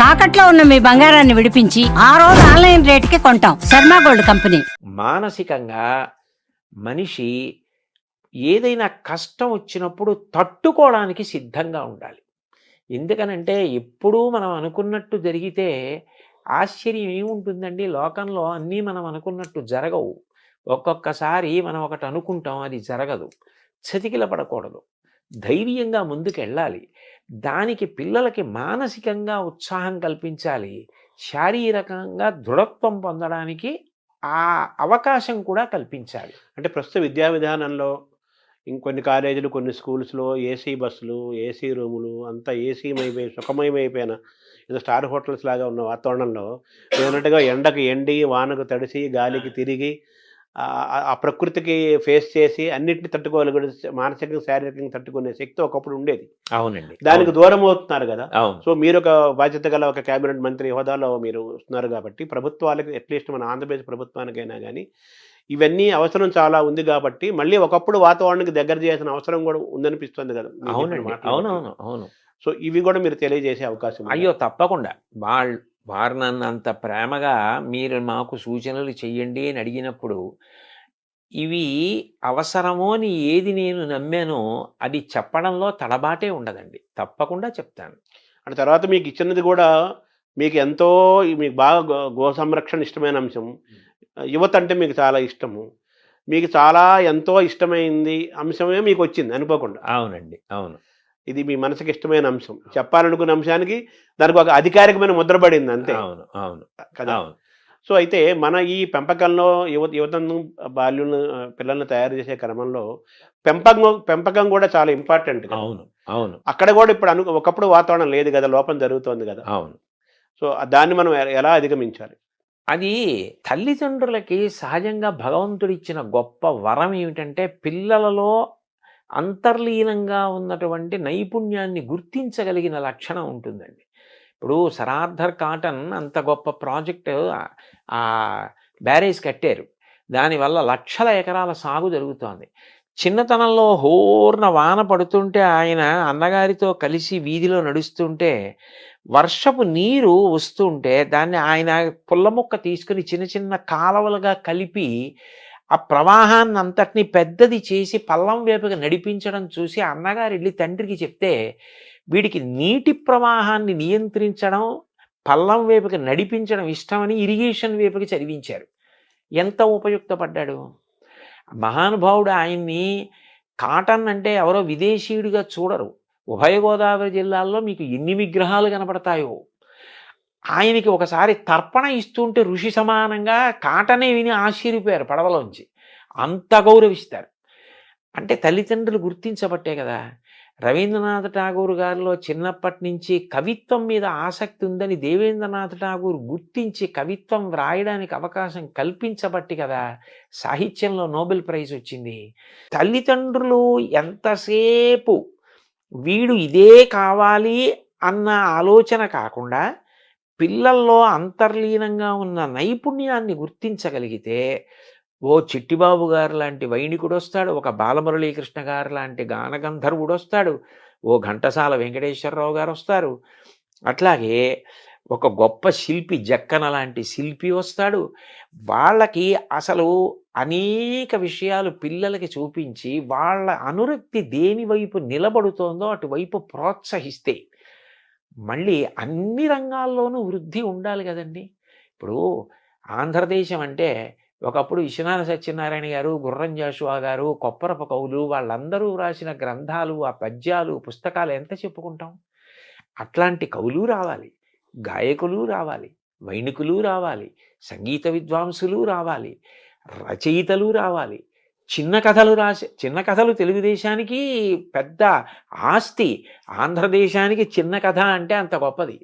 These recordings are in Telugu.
తాకట్లో ఉన్న మీ బంగారాన్ని విడిపించి ఆ రోజు ఆన్లైన్ రేటుకి కొంటాం. Sharma gold company. మానసికంగా మనిషి ఏదైనా కష్టం వచ్చినప్పుడు తట్టుకోవడానికి సిద్ధంగా ఉండాలి. ఎందుకనంటే ఎప్పుడూ మనం అనుకున్నట్టు జరిగితే ఆశ్చర్యం ఏముంటుందండి? లోకంలో అన్నీ మనం అనుకున్నట్టు జరగవు. ఒక్కొక్కసారి మనం ఒకటి అనుకుంటాం, అది జరగదు. చతికిల పడకూడదు. ధైర్యంగా ముందుకెళ్ళాలి. దానికి పిల్లలకి మానసికంగా ఉత్సాహం కల్పించాలి. శారీరకంగా దృఢత్వం పొందడానికి ఆ అవకాశం కూడా కల్పించాలి. అంటే ప్రస్తుత విద్యా విధానంలో ఇంకొన్ని కాలేజీలు, కొన్ని స్కూల్స్‌లో ఏసీ బస్సులు, ఏసీ రూములు అంతా ఏసీమయమై సుఖమయమైపోయిన ఏదో స్టార్ హోటల్స్ లాగా ఉన్న వాతావరణంలో మీరన్నట్టుగా ఎండకు ఎండి, వానకు తడిసి, గాలికి తిరిగి ఆ ప్రకృతికి ఫేస్ చేసి అన్నిటిని తట్టుకోగలిగే మానసికంగా, శారీరకంగా తట్టుకునే శక్తి ఒకప్పుడు ఉండేది. అవునండి. దానికి దూరం అవుతున్నారు కదా! అవును. సో మీరొక బాధ్యత గల ఒక క్యాబినెట్ మంత్రి హోదాలో మీరు వస్తున్నారు కాబట్టి ప్రభుత్వాలకి అట్‌లీస్ట్ మన ఆంధ్రప్రదేశ్ ప్రభుత్వానికైనా గానీ ఇవన్నీ అవసరం చాలా ఉంది కాబట్టి మళ్ళీ ఒకప్పుడు వాతావరణానికి దగ్గర చేయాల్సిన అవసరం కూడా ఉందనిపిస్తుంది కదా! మీరు చెప్పిన అవునండి. మాటలు బట్టి. అవునవును. అవును. సో ఇవి కూడా మీరు తెలియజేసే అవకాశం ఉందా? అయ్యో! తప్పకుండా. వారు నన్ను అంత ప్రేమగా మీరు మాకు సూచనలు చెయ్యండి అని అడిగినప్పుడు, ఇవి అవసరమో అని ఏది నేను నమ్మానో అది చెప్పడంలో తడబాటే ఉండదండి. తప్పకుండా చెప్తాను. అంటే తర్వాత మీకు ఇచ్చినది కూడా మీకు ఎంతో మీకు బాగా గో సంరక్షణ ఇష్టమైన అంశం. యువత అంటే మీకు చాలా ఇష్టము. మీకు చాలా ఎంతో ఇష్టమైంది అంశమే మీకొచ్చింది అనుకోకుండా. అవునండి. అవును. ఇది మీ మనసుకి ఇష్టమైన అంశం. చెప్పాలనుకున్న అంశానికి దానికి ఒక అధికారికమైన ముద్ర పడింది అంతే. అవును. అవును. కదా! అవును. సో అయితే మన ఈ పెంపకంలో యువతను బాల్యులను పిల్లల్ని తయారు చేసే క్రమంలో పెంపకం కూడా చాలా ఇంపార్టెంట్ కదా! అవును. అవును. అక్కడ కూడా ఇప్పుడు ఒకప్పుడు వాతావరణం లేదు కదా! లోపం జరుగుతోంది కదా! అవును. సో దాన్ని మనం ఎలా అధిగమించాలి? అది తల్లిదండ్రులకి సహజంగా భగవంతుడిచ్చిన గొప్ప వరం ఏమిటంటే, పిల్లలలో అంతర్లీనంగా ఉన్నటువంటి నైపుణ్యాన్ని గుర్తించగలిగిన లక్షణం ఉంటుందండి. ఇప్పుడు సర్ ఆర్థర్ కాటన్ అంత గొప్ప ప్రాజెక్ట్ బ్యారేజ్ కట్టారు. దానివల్ల లక్షల ఎకరాల సాగు జరుగుతోంది. చిన్నతనంలో హోర్న వాన పడుతుంటే ఆయన అన్నగారితో కలిసి వీధిలో నడుస్తుంటే వర్షపు నీరు వస్తుంటే దాన్ని ఆయన పుల్ల ముక్క తీసుకుని చిన్న చిన్న కాలవలుగా కలిపి ఆ ప్రవాహాన్ని అంతటిని పెద్దది చేసి పల్లం వైపుగా నడిపించడం చూసి అన్నగారు వెళ్ళి తండ్రికి చెప్తే, వీడికి నీటి ప్రవాహాన్ని నియంత్రించడం, పల్లం వైపుకి నడిపించడం ఇష్టమని ఇరిగేషన్ వైపుకి చదివించారు. ఎంత ఉపయుక్తపడ్డాడు మహానుభావుడు. ఆయన్ని కాటన్ అంటే ఎవరో విదేశీయుడిగా చూడరు. ఉభయ గోదావరి జిల్లాల్లో మీకు ఎన్ని విగ్రహాలు కనపడతాయో. ఆయనకి ఒకసారి తర్పణ ఇస్తుంటే ఋషి సమానంగా కాటనే విని ఆశ్చర్యపోయారు పడవలోంచి. అంత గౌరవిస్తారు. అంటే తల్లిదండ్రులు గుర్తించబట్టే కదా! రవీంద్రనాథ్ ఠాగూర్ గారిలో చిన్నప్పటి నుంచి కవిత్వం మీద ఆసక్తి ఉందని దేవేంద్రనాథ్ ఠాగూర్ గుర్తించి కవిత్వం వ్రాయడానికి అవకాశం కల్పించబట్టి కదా సాహిత్యంలో నోబెల్ ప్రైజ్ వచ్చింది. తల్లిదండ్రులు ఎంతసేపు వీడు ఇదే కావాలి అన్న ఆలోచన కాకుండా పిల్లల్లో అంతర్లీనంగా ఉన్న నైపుణ్యాన్ని గుర్తించగలిగితే ఓ చిట్టిబాబు గారు లాంటి వైణికుడు వస్తాడు, ఒక బాలమురళీకృష్ణ గారు లాంటి గానగంధర్వుడు వస్తాడు, ఓ ఘంటసాల వెంకటేశ్వరరావు గారు వస్తారు, అట్లాగే ఒక గొప్ప శిల్పి జక్కన లాంటి శిల్పి వస్తాడు. వాళ్ళకి అసలు అనేక విషయాలు పిల్లలకి చూపించి వాళ్ళ అనురక్తి దేని వైపు నిలబడుతోందో అటువైపు ప్రోత్సహిస్తే మళ్ళీ అన్ని రంగాల్లోనూ వృద్ధి ఉండాలి కదండి. ఇప్పుడు ఆంధ్రదేశం అంటే ఒకప్పుడు విశ్వనాథ సత్యనారాయణ గారు, గుర్రం జాషువా గారు, కొప్పరపు కవులు వాళ్ళందరూ రాసిన గ్రంథాలు, ఆ పద్యాలు, పుస్తకాలు ఎంత చెప్పుకుంటాం. అట్లాంటి కవులు రావాలి, గాయకులు రావాలి, వైణికులు రావాలి, సంగీత విద్వాంసులు రావాలి, రచయితలు రావాలి. చిన్న కథలు తెలుగుదేశానికి పెద్ద ఆస్తి. ఆంధ్రదేశానికి చిన్న కథ అంటే అంత గొప్పది.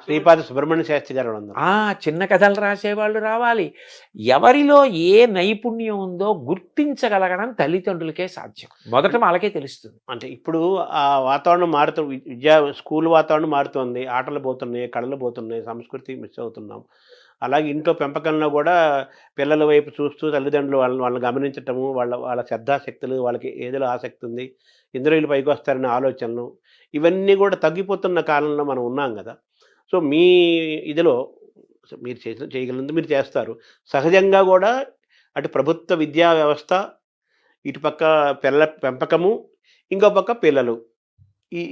శ్రీపాద సుబ్రహ్మణ్య శాస్త్రి గారు ఉన్నారు. చిన్న కథలు రాసేవాళ్ళు రావాలి. ఎవరిలో ఏ నైపుణ్యం ఉందో గుర్తించగలగడం తల్లిదండ్రులకే సాధ్యం. మొదట వాళ్ళకే తెలుస్తుంది. అంటే ఇప్పుడు ఆ వాతావరణం మారుతుంది. స్కూల్ వాతావరణం మారుతుంది. ఆటలు పోతున్నాయి, కళలు పోతున్నాయి, సంస్కృతి మిస్ అవుతున్నాం. అలాగే ఇంట్లో పెంపకంలో కూడా పిల్లల వైపు చూస్తూ తల్లిదండ్రులు వాళ్ళని గమనించటము, వాళ్ళ శ్రద్ధాశక్తులు, వాళ్ళకి ఏదిలో ఆసక్తి ఉంది, ఇంద్రియులు పైకి వస్తారనే ఆలోచనలు, ఇవన్నీ కూడా తగ్గిపోతున్న కాలంలో మనం ఉన్నాం కదా! సో మీ ఇదిలో మీరు చేయగలిగినంత మీరు చేస్తారు. సహజంగా కూడా అటు ప్రభుత్వ విద్యా వ్యవస్థ, ఇటుపక్క పిల్లల పెంపకము, ఇంకో పక్క పిల్లలు.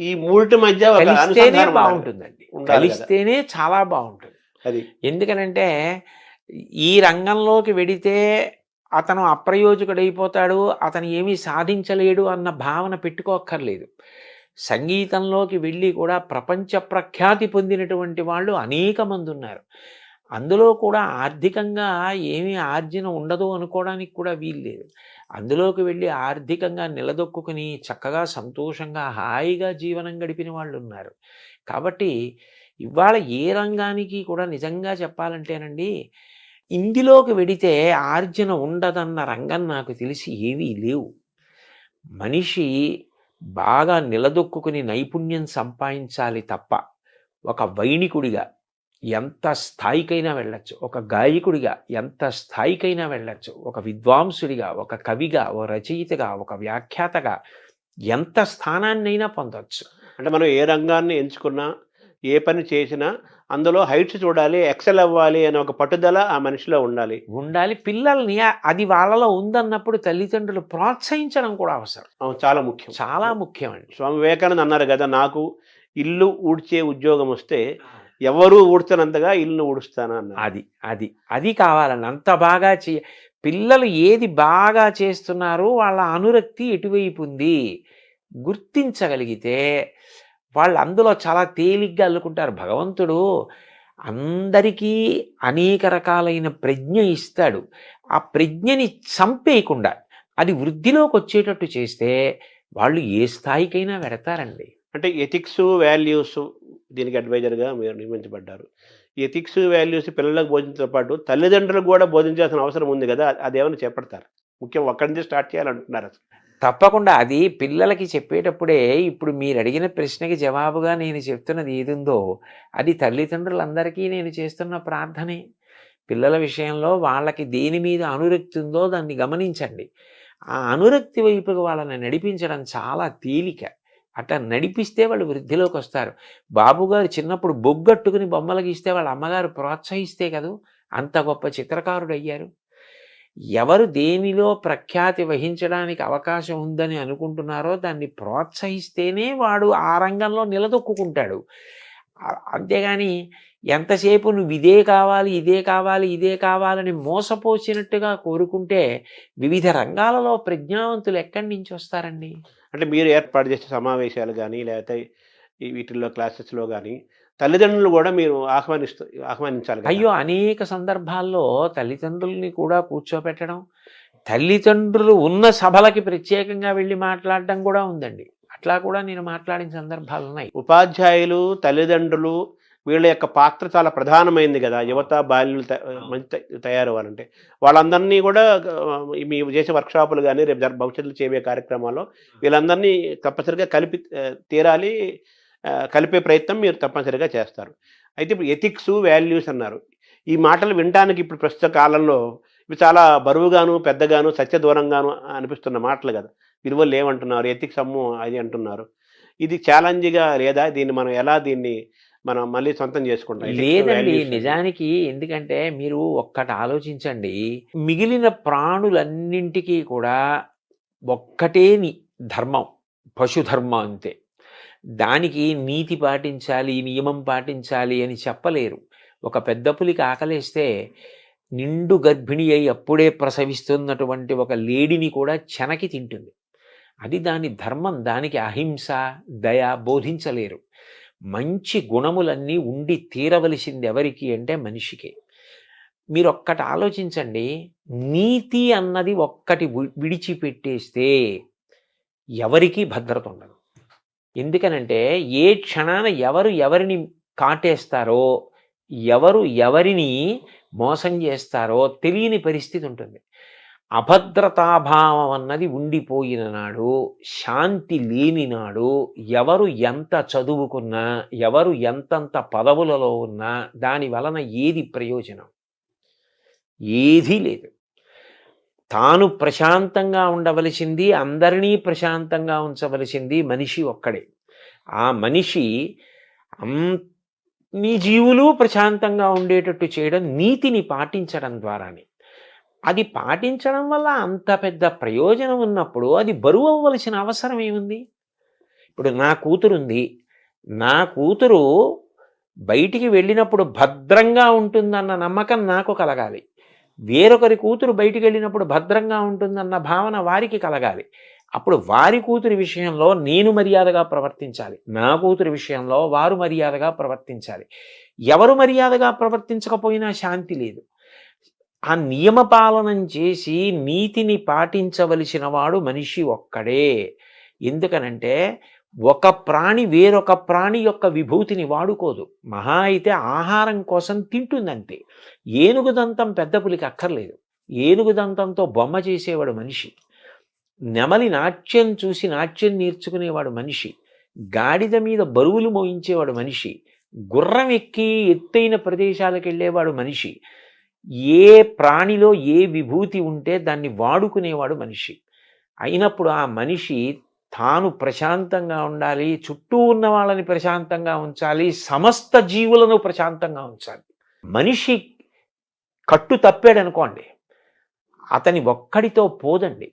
ఈ మూడిటి మధ్య ఒక కలిస్తేనే అనుసంధానం బాగుంటుందండి. ఉండాలి కదా! కలిస్తేనే చాలా బాగుంటుంది. అది. ఎందుకనంటే ఈ రంగంలోకి వెడితే అతను అప్రయోజకుడైపోతాడు, అతను ఏమీ సాధించలేడు అన్న భావన పెట్టుకోక్కర్లేదు. సంగీతంలోకి వెళ్ళి కూడా ప్రపంచ ప్రఖ్యాతి పొందినటువంటి వాళ్ళు అనేక మంది ఉన్నారు. అందులో కూడా ఆర్థికంగా ఏమీ ఆర్జన ఉండదు అనుకోవడానికి కూడా వీల్లేదు. అందులోకి వెళ్ళి ఆర్థికంగా నిలదొక్కుని చక్కగా సంతోషంగా హాయిగా జీవనం గడిపిన వాళ్ళు ఉన్నారు. కాబట్టి ఇవాళ ఏ రంగానికి కూడా నిజంగా చెప్పాలంటేనండి, ఇందులోకి వెడితే ఆర్జన ఉండదన్న రంగం నాకు తెలిసి ఏవీ లేవు. మనిషి బాగా నిలదొక్కుని నైపుణ్యం సంపాదించాలి తప్ప ఒక వైణికుడిగా ఎంత స్థాయికైనా వెళ్ళొచ్చు, ఒక గాయకుడిగా ఎంత స్థాయికైనా వెళ్ళొచ్చు, ఒక విద్వాంసుడిగా, ఒక కవిగా, ఒక రచయితగా, ఒక వ్యాఖ్యాతగా ఎంత స్థానాన్నైనా పొందొచ్చు. అంటే మనం ఏ రంగాన్ని ఎంచుకున్నా, ఏ పని చేసినా అందులో హైట్స్ చూడాలి, ఎక్సెల్ అవ్వాలి అనే ఒక పట్టుదల ఆ మనిషిలో ఉండాలి. పిల్లల్ని అది వాళ్ళలో ఉందన్నప్పుడు తల్లిదండ్రులు ప్రోత్సహించడం కూడా అవసరం. చాలా ముఖ్యం. చాలా ముఖ్యం అండి. స్వామి వివేకానంద అన్నారు కదా, నాకు ఇల్లు ఊడ్చే ఉద్యోగం వస్తే ఎవరు ఊడ్చనంతగా ఇల్లు ఊడుస్తాను అన్నారు. అది కావాలండి. అంత బాగా పిల్లలు ఏది బాగా చేస్తున్నారు, వాళ్ళ అనురక్తి ఎటువైపు ఉంది గుర్తించగలిగితే వాళ్ళు అందులో చాలా తేలిగ్గా అల్లుకుంటారు. భగవంతుడు అందరికీ అనేక రకాలైన ప్రజ్ఞ ఇస్తాడు. ఆ ప్రజ్ఞని చంపేయకుండా అది వృద్ధిలోకి వచ్చేటట్టు చేస్తే వాళ్ళు ఏ స్థాయికైనా వెడతారండి. అంటే ఎథిక్స్, వాల్యూస్ దీనికి అడ్వైజర్గా మీరు నియమించబడ్డారు. ఎథిక్స్, వాల్యూస్ పిల్లలకు బోధించడంతో పాటు తల్లిదండ్రులకు కూడా బోధించాల్సిన అవసరం ఉంది కదా, అదేమైనా చేపడతారు? ముఖ్యం ఒక్కడి నుంచి స్టార్ట్ చేయాలంటున్నారు. తప్పకుండా అది పిల్లలకి చెప్పేటప్పుడే ఇప్పుడు మీరు అడిగిన ప్రశ్నకి జవాబుగా నేను చెప్తున్నది ఏదుందో అది తల్లిదండ్రులందరికీ నేను చేస్తున్న ప్రార్థనే. పిల్లల విషయంలో వాళ్ళకి దేని మీద అనురక్తి ఉందో దాన్ని గమనించండి. ఆ అనురక్తి వైపుకి వాళ్ళని నడిపించడం చాలా తేలిక. అట్లా నడిపిస్తే వాళ్ళు వృద్ధిలోకి వస్తారు. బాబుగారు చిన్నప్పుడు బొగ్గట్టుకుని బొమ్మలు గీస్తే వాళ్ళ అమ్మగారు ప్రోత్సహిస్తే కదూ అంత గొప్ప చిత్రకారుడు అయ్యారు. ఎవరు దేనిలో ప్రఖ్యాతి వహించడానికి అవకాశం ఉందని అనుకుంటున్నారో దాన్ని ప్రోత్సహిస్తేనే వాడు ఆ రంగంలో నిలదొక్కుంటాడు. అంతేగాని ఎంతసేపు నువ్వు ఇదే కావాలి, ఇదే కావాలి, ఇదే కావాలని మోసపోసినట్టుగా కోరుకుంటే వివిధ రంగాలలో ప్రజ్ఞావంతులు ఎక్కడి నుంచి వస్తారండి? అంటే మీరు ఏర్పాటు చేసే సమావేశాలు కానీ, లేకపోతే వీటిల్లో క్లాసెస్లో కానీ తల్లిదండ్రులు కూడా మీరు ఆహ్వానించాలి. అయ్యో, అనేక సందర్భాల్లో తల్లిదండ్రుల్ని కూడా కూర్చోపెట్టడం, తల్లిదండ్రులు ఉన్న సభలకి ప్రత్యేకంగా వెళ్ళి మాట్లాడడం కూడా ఉందండి. అట్లా కూడా నేను మాట్లాడిన సందర్భాలు ఉన్నాయి. ఉపాధ్యాయులు, తల్లిదండ్రులు వీళ్ళ యొక్క పాత్ర చాలా ప్రధానమైంది కదా, యువత బాల్యులు మంచి తయారవ్వాలంటే. వాళ్ళందరినీ కూడా మీ చేసే వర్క్షాపులు కానీ రేపు భవిష్యత్తులో చేయబోయే కార్యక్రమాల్లో వీళ్ళందరినీ తప్పనిసరిగా తీరాలి, కలిపే ప్రయత్నం మీరు తప్పనిసరిగా చేస్తారు. అయితే ఇప్పుడు ఎథిక్స్, వాల్యూస్ అన్నారు. ఈ మాటలు వినడానికి ఇప్పుడు ప్రస్తుత కాలంలో ఇవి చాలా బరువుగాను, పెద్దగాను, సత్యదూరంగాను అనిపిస్తున్న మాటలు కదా. విలువలు ఏమంటున్నారు, ఎథిక్స్ అమ్ము అది అంటున్నారు. ఇది ఛాలెంజ్గా లేదా? దీన్ని మనం మళ్ళీ సొంతం చేసుకుంటాం? లేదండి, నిజానికి ఎందుకంటే మీరు ఒక్కటి ఆలోచించండి, మిగిలిన ప్రాణులన్నింటికీ కూడా ఒక్కటే ధర్మం, పశుధర్మం అంతే. దానికి నీతి పాటించాలి, నియమం పాటించాలి అని చెప్పలేరు. ఒక పెద్ద పులికి ఆకలేస్తే నిండు గర్భిణి అయి అప్పుడే ప్రసవిస్తున్నటువంటి ఒక లేడిని కూడా చెనకి తింటుంది. అది దాని ధర్మం. దానికి అహింస, దయ బోధించలేరు. మంచి గుణములన్నీ ఉండి తీరవలసింది ఎవరికి అంటే మనిషికి. మీరు ఒక్కటి ఆలోచించండి, నీతి అన్నది ఒక్కటి విడిచిపెట్టేస్తే ఎవరికీ భద్రత ఉండదు. ఎందుకనంటే ఏ క్షణాన ఎవరు ఎవరిని కాటేస్తారో, ఎవరు ఎవరిని మోసం చేస్తారో తెలియని పరిస్థితి ఉంటుంది. అభద్రతాభావం అన్నది ఉండిపోయిన నాడు, శాంతి లేని నాడు ఎవరు ఎంత చదువుకున్నా, ఎవరు ఎంతంత పదవులలో ఉన్నా దాని వలన ఏది ప్రయోజనం? ఏదీ లేదు. తాను ప్రశాంతంగా ఉండవలసింది, అందరినీ ప్రశాంతంగా ఉంచవలసింది మనిషి ఒక్కడే. ఆ మనిషి నీ జీవులు ప్రశాంతంగా ఉండేటట్టు చేయడం నీతిని పాటించడం ద్వారానే. అది పాటించడం వల్ల అంత పెద్ద ప్రయోజనం ఉన్నప్పుడు అది బరువు అవ్వవలసిన అవసరం ఏముంది? ఇప్పుడు నా కూతురుంది. నా కూతురు బయటికి వెళ్ళినప్పుడు భద్రంగా ఉంటుందన్న నమ్మకం నాకు కలగాలి. వేరొకరి కూతురు బయటికి వెళ్ళినప్పుడు భద్రంగా ఉంటుందన్న భావన వారికి కలగాలి. అప్పుడు వారి కూతురి విషయంలో నేను మర్యాదగా ప్రవర్తించాలి. నా కూతురి విషయంలో వారు మర్యాదగా ప్రవర్తించాలి. ఎవరు మర్యాదగా ప్రవర్తించకపోయినా శాంతి లేదు. ఆ నియమపాలనం చేసి నీతిని పాటించవలసిన వాడు మనిషి ఒక్కడే. ఎందుకనంటే ఒక ప్రాణి వేరొక ప్రాణి యొక్క విభూతిని వాడుకోదు. మహా అయితే ఆహారం కోసం తింటుందంతే. ఏనుగు దంతం పెద్ద పులికి అక్కర్లేదు. ఏనుగు దంతంతో బొమ్మ చేసేవాడు మనిషి. నెమలి నాట్యం చూసి నాట్యం నేర్చుకునేవాడు మనిషి. గాడిద మీద బరువులు మోయించేవాడు మనిషి. గుర్రం ఎక్కి ఎత్తైన ప్రదేశాలకు వెళ్ళేవాడు మనిషి. ఏ ప్రాణిలో ఏ విభూతి ఉంటే దాన్ని వాడుకునేవాడు మనిషి. అయినప్పుడు ఆ మనిషి తాను ప్రశాంతంగా ఉండాలి, చుట్టూ ఉన్న వాళ్ళని ప్రశాంతంగా ఉంచాలి, సమస్త జీవులను ప్రశాంతంగా ఉంచాలి. మనిషి కట్టు తప్పాడనుకోండి, అతని ఒక్కడితో పోదండి.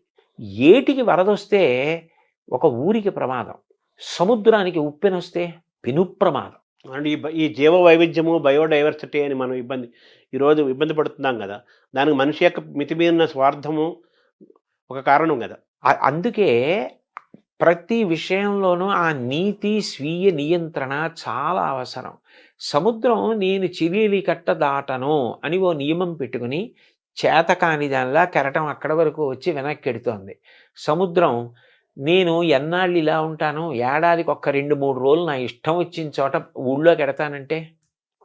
ఏటికి వరదొస్తే ఒక ఊరికి ప్రమాదం, సముద్రానికి ఉప్పెనొస్తే పెను ప్రమాదం. అంటే ఈ జీవ వైవిధ్యము, బయోడైవర్సిటీ అని మనం ఈరోజు ఇబ్బంది పడుతున్నాం కదా, దానికి మనిషి యొక్క మితిమీరిన స్వార్థము ఒక కారణం కదా. అందుకే ప్రతి విషయంలోనూ ఆ నీతి, స్వీయ నియంత్రణ చాలా అవసరం. సముద్రం నేను చిలీలి కట్ట దాటను అని ఓ నియమం పెట్టుకుని చేతకాని దానిలా కెరటం అక్కడ వరకు వచ్చి వెనక్కి ఎడుతోంది. సముద్రం నేను ఎన్నాళ్ళు ఇలా ఉంటాను, ఏడాదికి ఒక్క 2-3 రోజులు నా ఇష్టం వచ్చిన చోట ఊళ్ళోకి ఎడతానంటే,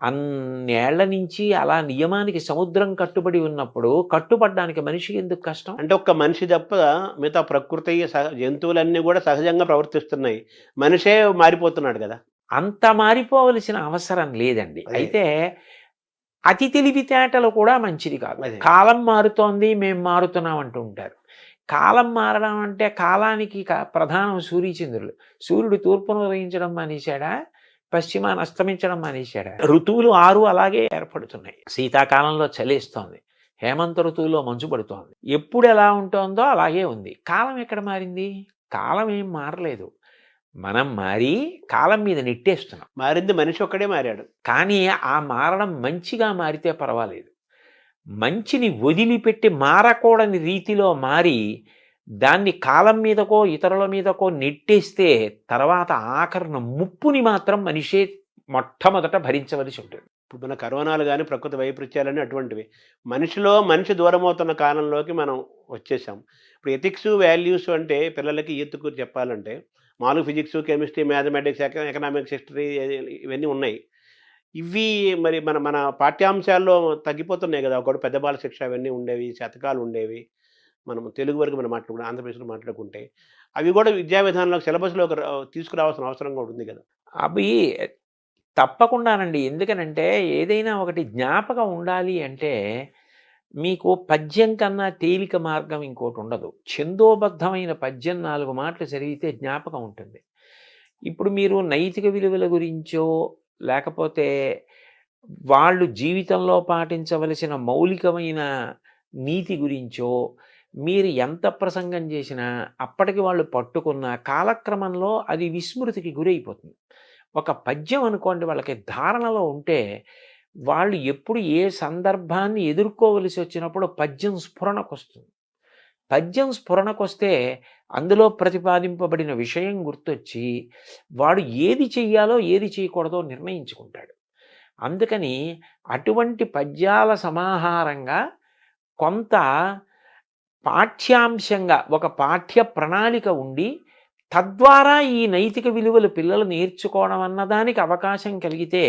అన్నేళ్ల నుంచి అలా నియమానికి సముద్రం కట్టుబడి ఉన్నప్పుడు కట్టుబడ్డానికి మనిషికి ఎందుకు కష్టం? అంటే ఒక్క మనిషి తప్ప మిగతా ప్రకృతి జంతువులన్నీ కూడా సహజంగా ప్రవర్తిస్తున్నాయి. మనిషే మారిపోతున్నాడు కదా. అంత మారిపోవలసిన అవసరం లేదండి. అయితే అతి తెలివితేటలు కూడా మంచిది కాదు. కాలం మారుతోంది, మేం మారుతున్నాం అంటూ ఉంటారు. కాలం మారడం అంటే కాలానికి ప్రధానం సూర్యచంద్రులు. సూర్యుడు తూర్పును ఉదయించడం మానేశాడా, పశ్చిమాన అస్తమించడం మానేశాడా? ఋతువులు 6 అలాగే ఏర్పడుతున్నాయి. శీతాకాలంలో చలేస్తోంది, హేమంత ఋతువులో మంచు పడుతోంది. ఎప్పుడు ఎలా ఉంటుందో అలాగే ఉంది. కాలం ఎక్కడ మారింది? కాలం ఏం మారలేదు. మనం మారి కాలం మీద నెట్టేస్తున్నాం. మారింది మనిషి ఒక్కడే మారాడు. కానీ ఆ మారడం మంచిగా మారితే పర్వాలేదు. మంచిని వదిలిపెట్టి మారకూడని రీతిలో మారి దాన్ని కాలం మీదకో ఇతరుల మీదకో నెట్టేస్తే తర్వాత ఆఖరణ ముప్పుని మాత్రం మనిషే మొట్టమొదట భరించవలసి ఉంటుంది. ఇప్పుడు మన కరోనాలు కానీ, ప్రకృతి వైపరీత్యాలని అటువంటివి. మనిషి దూరం అవుతున్న కాలంలోకి మనం వచ్చేసాం. ఇప్పుడు ఎథిక్స్, వాల్యూస్ అంటే పిల్లలకి ఈతుకు చెప్పాలంటే మామూలు physics, chemistry, mathematics, economics, history ఇవన్నీ ఉన్నాయి. ఇవి మరి మన పాఠ్యాంశాల్లో తగ్గిపోతున్నాయి కదా. ఒకటి పెద్ద బాల శిక్ష అవన్నీ ఉండేవి, శతకాలు ఉండేవి. మనం తెలుగు వరకు మనం మాట్లాడుకుంటే, ఆంధ్రప్రదేశ్లో మాట్లాడుకుంటే అవి కూడా విద్యా విధానంలో సిలబస్లో తీసుకురావాల్సిన అవసరం కూడా ఉంది కదా. అవి తప్పకుండానండి. ఎందుకనంటే ఏదైనా ఒకటి జ్ఞాపకం ఉండాలి అంటే మీకు పద్యం కన్నా తేలిక మార్గం ఇంకోటి ఉండదు. ఛందోబద్ధమైన పద్యం 4 మాటలు చదివితే జ్ఞాపకం ఉంటుంది. ఇప్పుడు మీరు నైతిక విలువల గురించో లేకపోతే వాళ్ళు జీవితంలో పాటించవలసిన మౌలికమైన నీతి గురించో మీరు ఎంత ప్రసంగం చేసినా అప్పటికి వాళ్ళు పట్టుకున్న కాలక్రమంలో అది విస్మృతికి గురైపోతుంది. ఒక పద్యం అనుకోండి, వాళ్ళకి ధారణలో ఉంటే వాళ్ళు ఎప్పుడు ఏ సందర్భాన్ని ఎదుర్కోవలసి వచ్చినప్పుడు పద్యం స్ఫురణకొస్తుంది. పద్యం స్ఫురణకొస్తే అందులో ప్రతిపాదింపబడిన విషయం గుర్తొచ్చి వాడు ఏది చెయ్యాలో ఏది చేయకూడదో నిర్ణయించుకుంటాడు. అందుకని అటువంటి పద్యాల సమాహారంగా కొంత పాఠ్యాంశంగా ఒక పాఠ్య ప్రణాళిక ఉండి తద్వారా ఈ నైతిక విలువలు పిల్లలు నేర్చుకోవడం అన్నదానికి అవకాశం కలిగితే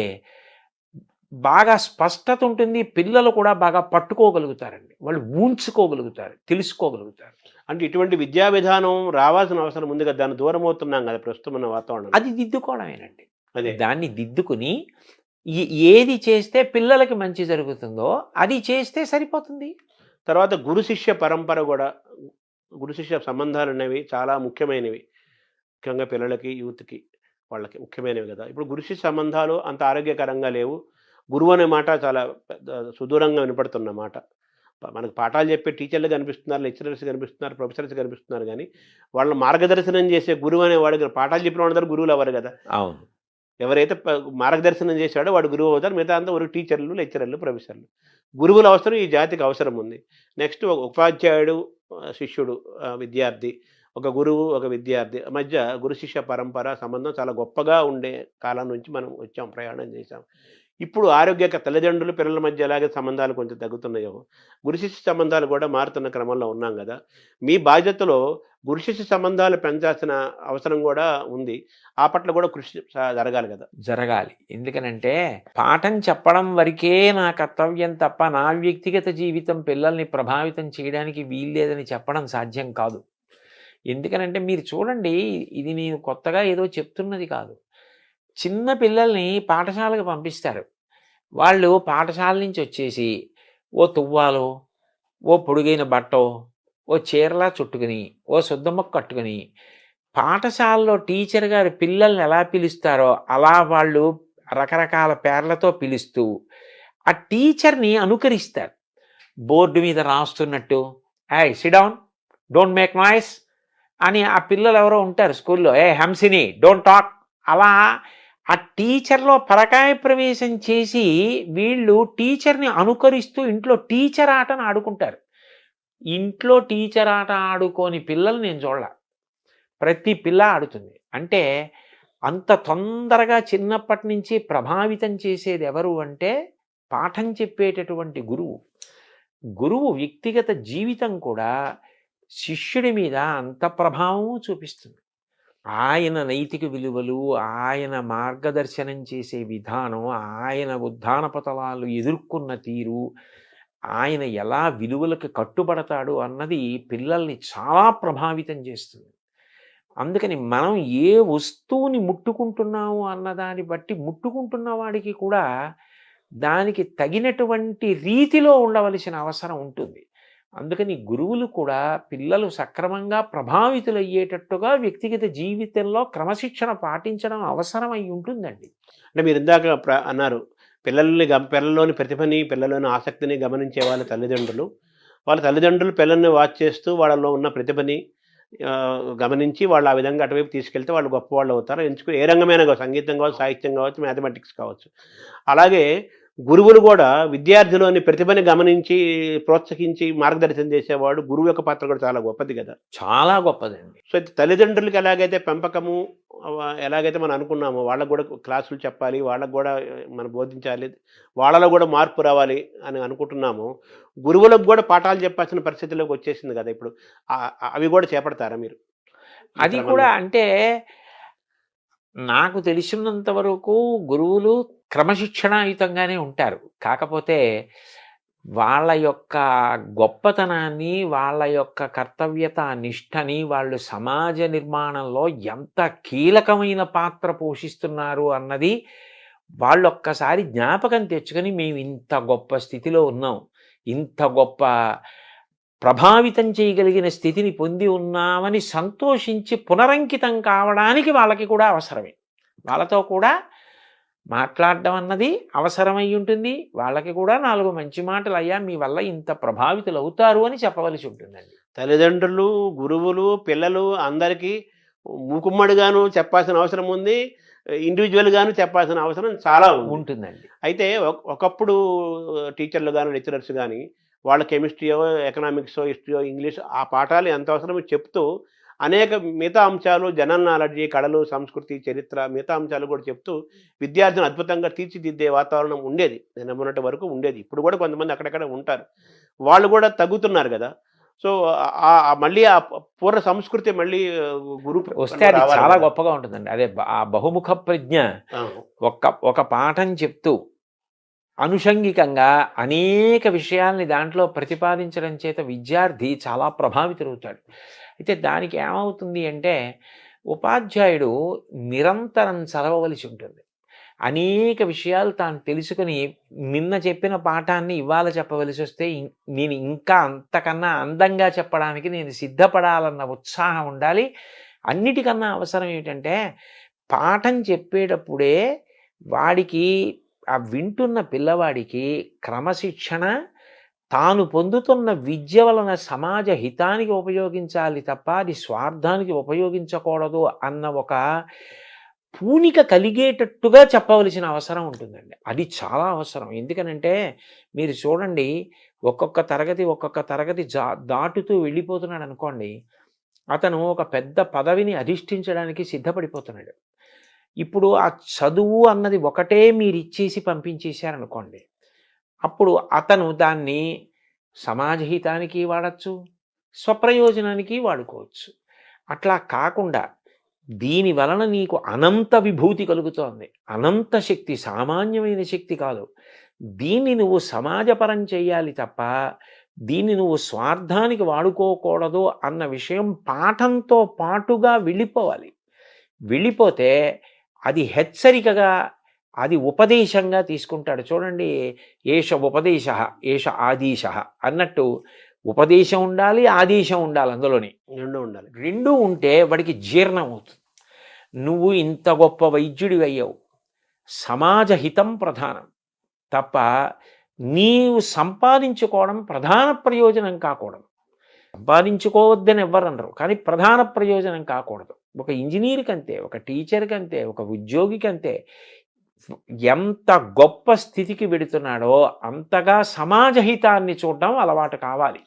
బాగా స్పష్టత ఉంటుంది. పిల్లలు కూడా బాగా పట్టుకోగలుగుతారండి. వాళ్ళు ఊంచుకోగలుగుతారు, తెలుసుకోగలుగుతారు. అంటే ఇటువంటి విద్యా విధానం రావాల్సిన అవసరం ఉంది కదా. దాన్ని దూరం అవుతున్నాం కదా ప్రస్తుతం ఉన్న వాతావరణం. అది దిద్దుకోవడమేనండి. అదే దాన్ని దిద్దుకుని ఏది చేస్తే పిల్లలకి మంచి జరుగుతుందో అది చేస్తే సరిపోతుంది. తర్వాత గురు శిష్య పరంపర కూడా, గురు శిష్య సంబంధాలు అనేవి చాలా ముఖ్యమైనవి. ముఖ్యంగా పిల్లలకి, యూత్కి వాళ్ళకి ముఖ్యమైనవి కదా. ఇప్పుడు గురు శిష్య సంబంధాలు అంత ఆరోగ్యకరంగా లేవు. గురువు అనే మాట చాలా పెద్ద సుదూరంగా వినపడుతున్న మాట. మనకు పాఠాలు చెప్పే టీచర్లు కనిపిస్తున్నారు, లెక్చరర్స్ కనిపిస్తున్నారు, ప్రొఫెసర్స్ కనిపిస్తున్నారు గానీ, వాళ్ళని మార్గదర్శనం చేసే గురువు అనేవాడు పాఠాలు చెప్పిన వాళ్ళందరూ గురువులు అవ్వరు కదా. అవును. ఎవరైతే మార్గదర్శనం చేశాడో వాడు గురువు అవుతారు. మిగతా అంతా ఒక టీచర్లు, లెక్చరర్లు, ప్రొఫెసర్లు. గురువుల అవసరం ఈ జాతికి అవసరం ఉంది. నెక్స్ట్ ఒక ఉపాధ్యాయుడు, శిష్యుడు, విద్యార్థి, ఒక గురువు, ఒక విద్యార్థి మధ్య గురు శిష్య పరంపర సంబంధం చాలా గొప్పగా ఉండే కాలం నుంచి మనం వచ్చాం, ప్రయాణం చేశాం. ఇప్పుడు తల్లిదండ్రులు, పిల్లల మధ్య ఎలాగే సంబంధాలు కొంచెం తగ్గుతున్నాయో, గురు శిష్య సంబంధాలు కూడా మారుతున్న క్రమంలో ఉన్నాం గదా. మీ బాధ్యతలో గురు శిష్య సంబంధాలు పెంచాల్సిన అవసరం కూడా ఉంది. ఆ పట్ల కూడా కృషి జరగాలి కదా. జరగాలి. ఎందుకనంటే పాఠం చెప్పడం వరకే నా కర్తవ్యం తప్ప నా వ్యక్తిగత జీవితం పిల్లల్ని ప్రభావితం చేయడానికి వీల్లేదని చెప్పడం సాధ్యం కాదు. ఎందుకనంటే మీరు చూడండి, ఇది నేను కొత్తగా ఏదో చెప్తున్నది కాదు. చిన్న పిల్లల్ని పాఠశాలకు పంపిస్తారు. వాళ్ళు పాఠశాల నుంచి వచ్చేసి ఓ తువ్వాలో, ఓ పొడుగైన బట్టో, ఓ చీరలా చుట్టుకుని, ఓ శుద్ధముక్క కట్టుకుని పాఠశాలలో టీచర్ గారు పిల్లల్ని ఎలా పిలుస్తారో అలా వాళ్ళు రకరకాల పేర్లతో పిలుస్తూ ఆ టీచర్ని అనుకరిస్తారు. బోర్డు మీద రాస్తున్నట్టు, ఏయ్ SIT down, don't make noise అని ఆ పిల్లలు ఎవరో ఉంటారు స్కూల్లో, ఏ హంసిని డోంట్ టాక్, అలా ఆ టీచర్లో పరకాయ ప్రవేశం చేసి వీళ్ళు టీచర్ని అనుకరిస్తూ ఇంట్లో టీచర్ ఆటను ఆడుకుంటారు. ఇంట్లో టీచర్ ఆట ఆడుకోని పిల్లలు నేను చూడాల. ప్రతి పిల్ల ఆడుతుంది. అంటే అంత తొందరగా చిన్నప్పటి నుంచి ప్రభావితం చేసేది ఎవరు అంటే పాఠం చెప్పేటటువంటి గురువు. గురువు వ్యక్తిగత జీవితం కూడా శిష్యుడి మీద అంత ప్రభావం చూపిస్తుంది. ఆయన నైతిక విలువలు, ఆయన మార్గదర్శనం చేసే విధానం, ఆయన ఉద్ధాన పతలాలు ఎదుర్కొన్న తీరు, ఆయన ఎలా విలువలకు కట్టుబడతాడు అన్నది పిల్లల్ని చాలా ప్రభావితం చేస్తుంది. అందుకని మనం ఏ వస్తువుని ముట్టుకుంటున్నాము అన్నదాన్ని బట్టి ముట్టుకుంటున్న వాడికి కూడా దానికి తగినటువంటి రీతిలో ఉండవలసిన అవసరం ఉంటుంది. అందుకని గురువులు కూడా పిల్లలు సక్రమంగా ప్రభావితులయ్యేటట్టుగా వ్యక్తిగత జీవితంలో క్రమశిక్షణ పాటించడం అవసరం అయి ఉంటుందండి. అంటే మీరు ఇందాక అన్నారు, పిల్లల్లోని ప్రతిభని, పిల్లలోని ఆసక్తిని గమనించే వాళ్ళ తల్లిదండ్రులు పిల్లల్ని వాచ్ చేస్తూ వాళ్ళలో ఉన్న ప్రతిభని గమనించి వాళ్ళు ఆ విధంగా అటువైపు తీసుకెళ్తే వాళ్ళు గొప్పవాళ్ళు అవుతారు. ఎంచుకుని ఏ రంగమైనా కావచ్చు, సంగీతం కావచ్చు, సాహిత్యం కావచ్చు, మ్యాథమెటిక్స్ కావచ్చు. అలాగే గురువులు కూడా విద్యార్థిలోని ప్రతిభని గమనించి ప్రోత్సహించి మార్గదర్శనం చేసేవాడు. గురువు యొక్క పాత్ర కూడా చాలా గొప్పది కదా. చాలా గొప్పదండి. సో తల్లిదండ్రులకి ఎలాగైతే పెంపకము ఎలాగైతే మనం అనుకున్నామో వాళ్ళకు కూడా క్లాసులు చెప్పాలి, వాళ్ళకు కూడా మనం బోధించాలి, వాళ్ళలో కూడా మార్పు రావాలి అని అనుకుంటున్నాము. గురువులకు కూడా పాఠాలు చెప్పాల్సిన పరిస్థితిలోకి వచ్చేసింది కదా ఇప్పుడు. అవి కూడా చేపడతారా మీరు? అది కూడా అంటే నాకు తెలిసినంత వరకు గురువులు క్రమశిక్షణాయుతంగానే ఉంటారు. కాకపోతే వాళ్ళ యొక్క గొప్పతనాన్ని, వాళ్ళ యొక్క కర్తవ్యత నిష్టని వాళ్ళు సమాజ నిర్మాణంలో ఎంత కీలకమైన పాత్ర పోషిస్తున్నారు అన్నది వాళ్ళు ఒక్కసారి జ్ఞాపకం తెచ్చుకొని మేము ఇంత గొప్ప స్థితిలో ఉన్నాం, ఇంత గొప్ప ప్రభావితం చేయగలిగిన స్థితిని పొంది ఉన్నామని సంతోషించి పునరంకితం కావడానికి వాళ్ళకి కూడా అవసరమే. వాళ్ళతో కూడా మాట్లాడడం అన్నది అవసరమై ఉంటుంది. వాళ్ళకి కూడా 4 మంచి మాటలు, అయ్యా మీ వల్ల ఇంత ప్రభావితులు అవుతారు అని చెప్పవలసి ఉంటుందండి. తల్లిదండ్రులు, గురువులు, పిల్లలు అందరికీ మూకుమ్మడిగాను చెప్పాల్సిన అవసరం ఉంది, ఇండివిజువల్గాను చెప్పాల్సిన అవసరం చాలా ఉంటుందండి. అయితే ఒకప్పుడు టీచర్లు కానీ, లెక్చరర్స్ కానీ వాళ్ళ కెమిస్ట్రీయో, ఎకనామిక్సో, హిస్టరీయో, ఇంగ్లీష్ ఆ పాఠాలు ఎంత అవసరమో చెప్తూ అనేక మిగతా అంశాలు, జనరల్ నాలెడ్జి, కళలు, సంస్కృతి, చరిత్ర మిగతా అంశాలు కూడా చెప్తూ విద్యార్థిని అద్భుతంగా తీర్చిదిద్దే వాతావరణం ఉండేది. నేను మొన్నటి వరకు ఉండేది. ఇప్పుడు కూడా కొంతమంది అక్కడక్కడ ఉంటారు. వాళ్ళు కూడా తగ్గుతున్నారు కదా. సో మళ్ళీ ఆ పూర్వ సంస్కృతి మళ్ళీ వస్తే అది చాలా గొప్పగా ఉంటుందండి. అదే ఆ బహుముఖ ప్రజ్ఞ. ఒక పాఠం చెప్తూ అనుషంగికంగా అనేక విషయాల్ని దాంట్లో ప్రతిపాదించడం చేత విద్యార్థి చాలా ప్రభావితులవుతాడు. అయితే దానికి ఏమవుతుంది అంటే ఉపాధ్యాయుడు నిరంతరం చదవవలసి ఉంటుంది. అనేక విషయాలు తాను తెలుసుకుని నిన్న చెప్పిన పాఠాన్ని ఇవాళ చెప్పవలసి వస్తే నేను ఇంకా అంతకన్నా అందంగా చెప్పడానికి నేను సిద్ధపడాలన్న ఉత్సాహం ఉండాలి. అన్నిటికన్నా అవసరం ఏమిటంటే పాఠం చెప్పేటప్పుడే వాడికి ఆ వింటున్న పిల్లవాడికి క్రమశిక్షణ, తాను పొందుతున్న విద్య వలన సమాజ హితానికి ఉపయోగించాలి తప్ప అది స్వార్థానికి ఉపయోగించకూడదు అన్న ఒక పూనిక కలిగేటట్టుగా చెప్పవలసిన అవసరం ఉంటుందండి. అది చాలా అవసరం. ఎందుకనంటే మీరు చూడండి, ఒక్కొక్క తరగతి దాటుతూ వెళ్ళిపోతున్నాడు అనుకోండి, అతను ఒక పెద్ద పదవిని అధిష్ఠించడానికి సిద్ధపడిపోతున్నాడు. ఇప్పుడు ఆ చదువు అన్నది ఒకటే మీరు ఇచ్చేసి పంపించేశారనుకోండి, అప్పుడు అతను దాన్ని సమాజహితానికి వాడచ్చు, స్వప్రయోజనానికి వాడుకోవచ్చు. అట్లా కాకుండా దీని వలన నీకు అనంత విభూతి కలుగుతోంది, అనంత శక్తి, సామాన్యమైన శక్తి కాదు. దీన్ని నువ్వు సమాజపరం చేయాలి తప్ప దీన్ని నువ్వు స్వార్థానికి వాడుకోకూడదు అన్న విషయం పాఠంతో పాటుగా వెళ్ళిపోవాలి. వెళ్ళిపోతే అది హెచ్చరికగా, అది ఉపదేశంగా తీసుకుంటాడు. చూడండి, ఏష ఉపదేశ ఏష ఆదేశ అన్నట్టు ఉపదేశం ఉండాలి, ఆదేశం ఉండాలి. అందులోని రెండూ ఉండాలి. రెండూ ఉంటే వాడికి జీర్ణం అవుతుంది. నువ్వు ఇంత గొప్ప వైద్యుడివి అయ్యావు, సమాజ హితం ప్రధానం తప్ప నీవు సంపాదించుకోవడం ప్రధాన ప్రయోజనం కాకూడదు. సంపాదించుకోవద్దని ఎవ్వరు అనరు, కానీ ప్రధాన ప్రయోజనం కాకూడదు. ఒక ఇంజనీర్కి అంతే, ఒక టీచర్కి అంతే, ఒక ఉద్యోగికి అంతే. ఎంత గొప్ప స్థితికి వెడుతున్నాడో అంతగా సమాజ హితాన్ని చూడడం అలవాటు కావాలి.